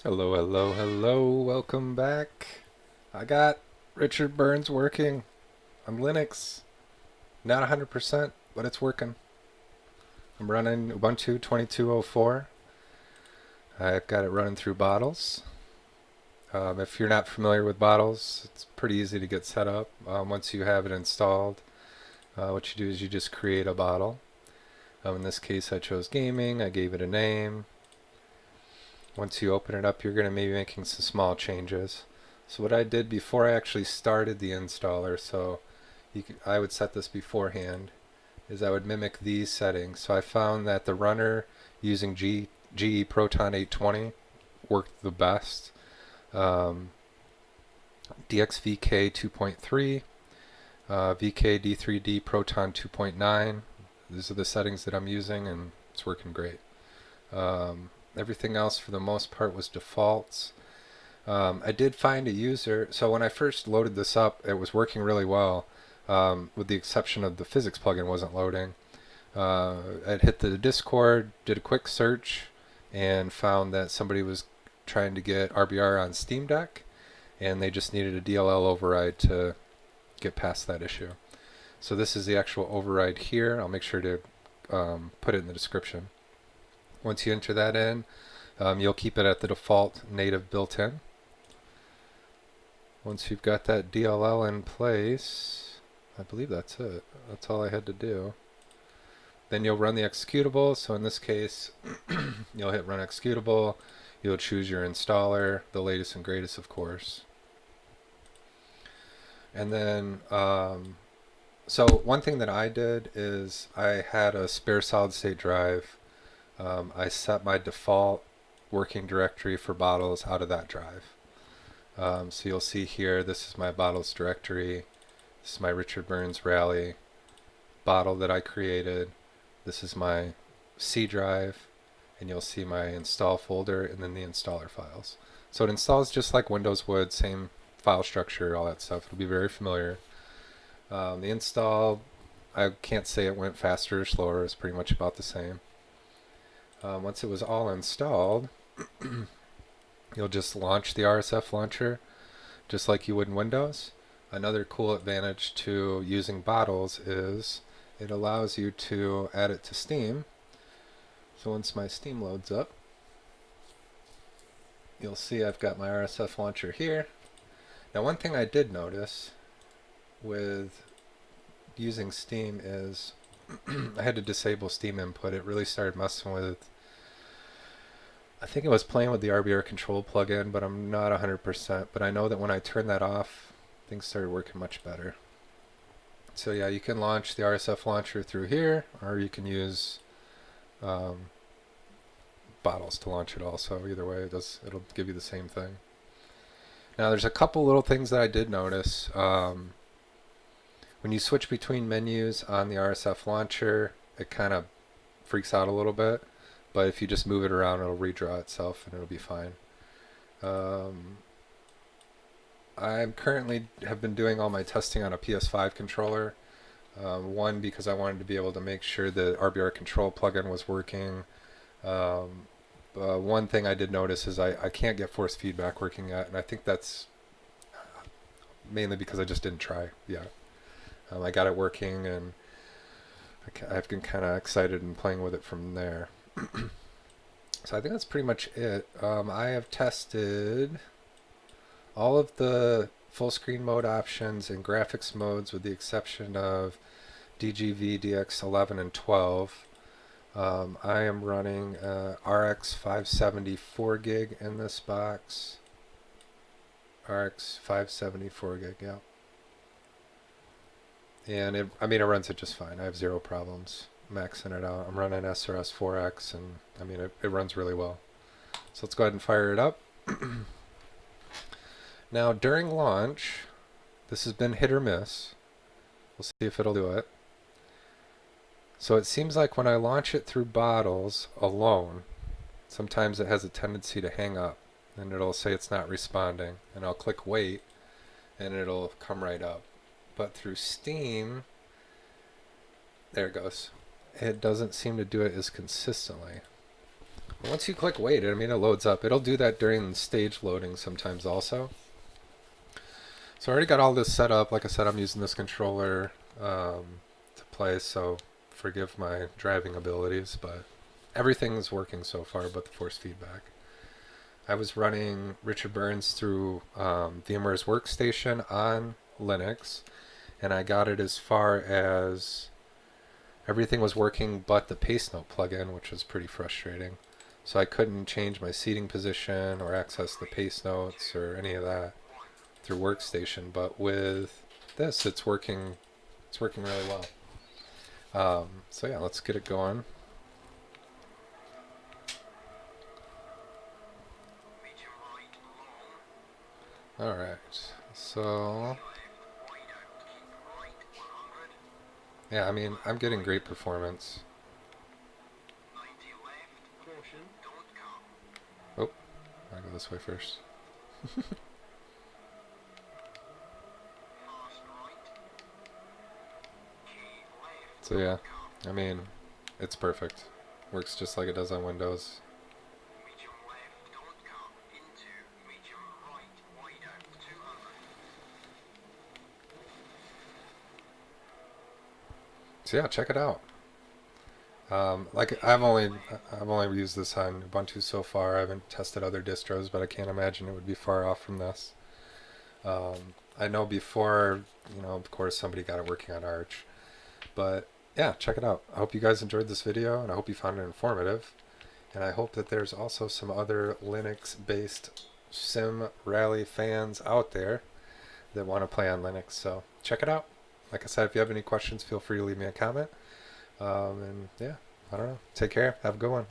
Hello, hello, hello. Welcome back. I got Richard Burns working on Linux. Not 100%, but it's working. I'm running Ubuntu 22.04. I've got it running through Bottles. If you're not familiar with Bottles, it's pretty easy to get set up. Once you have it installed, what you do is you just create a bottle. In this case, I chose gaming. I gave it a name. Once you open it up, you're going to be making some small changes. So what I did before I actually started the installer, I would set this beforehand, is I would mimic these settings. So I found that the runner using GE Proton 820 worked the best. DXVK 2.3, VK-D3D Proton 2.9. These are the settings that I'm using, and it's working great. Everything else for the most part was defaults. I did find a user, so when I first loaded this up, it was working really well, with the exception of the physics plugin wasn't loading. I'd hit the Discord, did a quick search, and found that somebody was trying to get RBR on Steam Deck, and they just needed a DLL override to get past that issue. So this is the actual override here. I'll make sure to put it in the description. Once you enter that in, you'll keep it at the default native built-in. Once you've got that DLL in place, I believe that's it. That's all I had to do. Then you'll run the executable. So in this case, you'll hit run executable. You'll choose your installer, the latest and greatest, of course. And then, so one thing that I did is I had a spare solid state drive. I set my default working directory for Bottles out of that drive. So you'll see here, this is my Bottles directory. This is my Richard Burns Rally bottle that I created. This is my C drive, and you'll see my install folder and then the installer files. So it installs just like Windows would, same file structure, all that stuff. It'll be very familiar. The install, I can't say it went faster or slower. It's pretty much about the same. Once it was all installed, you'll just launch the RSF launcher just like you would in Windows. Another cool advantage to using Bottles is it allows you to add it to Steam. So once my Steam loads up, you'll see I've got my RSF launcher here. Now one thing I did notice with using Steam is I had to disable Steam input. It really started messing with, I think it was playing with the RBR control plugin, but I'm not 100%. But I know that when I turned that off, things started working much better. So yeah, you can launch the RSF launcher through here, or you can use Bottles to launch it also. Either way, it'll give you the same thing. Now there's a couple little things that I did notice. When you switch between menus on the RSF launcher, it kind of freaks out a little bit. But if you just move it around, it'll redraw itself and it'll be fine. I currently have been doing all my testing on a PS5 controller. One, because I wanted to be able to make sure the RBR control plugin was working. One thing I did notice is I can't get force feedback working yet, and I think that's mainly because I just didn't try yet. I got it working, and I've been kind of excited and playing with it from there. So I think that's pretty much it. I have tested all of the full screen mode options and graphics modes with the exception of DGV, DX11, and 12. I am running RX 574 gig in this box. RX 574 gig, yeah. And it runs it just fine. I have zero problems maxing it out. I'm running SRS 4X, and it runs really well. So let's go ahead and fire it up. Now during launch, this has been hit or miss. We'll see if it'll do it. So it seems like when I launch it through Bottles alone, sometimes it has a tendency to hang up, and it'll say it's not responding, and I'll click wait, and it'll come right up. But through Steam, there it goes. It doesn't seem to do it as consistently. Once you click wait, I mean, it loads up. It'll do that during stage loading sometimes also. So I already got all this set up. Like I said, I'm using this controller to play, so forgive my driving abilities, but everything's working so far but the force feedback. I was running Richard Burns through VMware's Workstation on Linux, and I got it as far as everything was working but the paste note plugin, which was pretty frustrating. So I couldn't change my seating position or access the paste notes or any of that through Workstation. But with this, it's working. It's working really well. So yeah, let's get it going. All right. So yeah, I mean, I'm getting great performance. Oh, I go this way first. So yeah, I mean, it's perfect. Works just like it does on Windows. So yeah, check it out. Like I've only used this on Ubuntu so far. I haven't tested other distros, but I can't imagine it would be far off from this. I know before, of course, somebody got it working on Arch, but yeah, check it out. I hope you guys enjoyed this video, and I hope you found it informative. And I hope that there's also some other Linux-based sim rally fans out there that want to play on Linux. So check it out. Like I said, if you have any questions, feel free to leave me a comment. And yeah, I don't know. Take care. Have a good one.